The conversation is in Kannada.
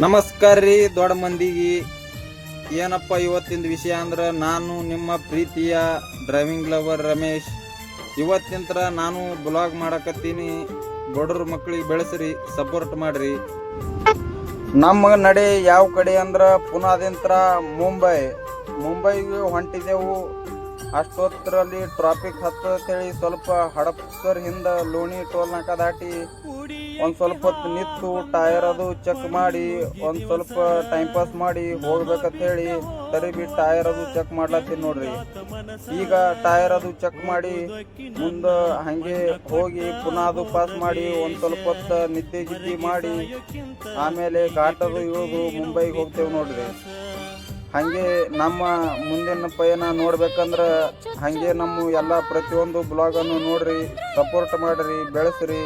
ನಮಸ್ಕಾರ ರೀ ದೊಡ್ಡ ಮಂದಿಗೆ. ಏನಪ್ಪ ಇವತ್ತಿನ ವಿಷಯ ಅಂದ್ರೆ, ನಾನು ನಿಮ್ಮ ಪ್ರೀತಿಯ ಡ್ರೈವಿಂಗ್ ಲವರ್ ರಮೇಶ್. ಇವತ್ತಿಂತ್ರ ನಾನು ಬ್ಲಾಗ್ ಮಾಡಕತ್ತೀನಿ. ಬಡವ್ರ ಮಕ್ಕಳಿಗೆ ಬೆಳೆಸ್ರಿ, ಸಪೋರ್ಟ್ ಮಾಡ್ರಿ. ನಮ್ಮ ನಡೆ ಯಾವ ಕಡೆ ಅಂದ್ರೆ ಪುನಾದಿಂತ್ರ ಮುಂಬೈಗೆ ಹೊಂಟಿದೆವು. ಅಷ್ಟೊತ್ತರಲ್ಲಿ ಟ್ರಾಫಿಕ್ ಹತ್ತೇಳಿ ಸ್ವಲ್ಪ ಹಡಪ್ಸರ್ ಹಿಂದೆ ಲೋಣಿ ಟೋಲ್ ನಾಕ ದಾಟಿ ಒಂದು ಸ್ವಲ್ಪ ಹೊತ್ತು ನಿಂತು ಟೈರ್ ಅದು ಚೆಕ್ ಮಾಡಿ ಒಂದು ಸ್ವಲ್ಪ ಟೈಮ್ ಪಾಸ್ ಮಾಡಿ ಹೋಗ್ಬೇಕಂತ ಹೇಳಿ ತರಿಬಿ ಟೈರ್ ಅದು ಚೆಕ್ ಮಾಡ್ಲತ್ತೀನಿ ನೋಡ್ರಿ. ಈಗ ಟೈರ್ ಅದು ಚೆಕ್ ಮಾಡಿ ಮುಂದೆ ಹಂಗೆ ಹೋಗಿ ಪುನಃ ಅದು ಪಾಸ್ ಮಾಡಿ ಒಂದು ಸ್ವಲ್ಪ ಹೊತ್ತು ನಿದ್ದೆ ಗಿದ್ದಿ ಮಾಡಿ ಆಮೇಲೆ ಘಾಟ್ ಅದು ಇಳಿದು ಮುಂಬೈಗೆ ಹೋಗ್ತೇವೆ ನೋಡ್ರಿ. ಹಾಗೆ ನಮ್ಮ ಮುಂದಿನ ಪಯಣ ನೋಡ್ಬೇಕಂದ್ರೆ ಹಾಗೆ ನಮ್ಮ ಎಲ್ಲ ಪ್ರತಿಯೊಂದು ಬ್ಲಾಗನ್ನು ನೋಡ್ರಿ, ಸಪೋರ್ಟ್ ಮಾಡಿರಿ, ಬೆಳೆಸ್ರಿ.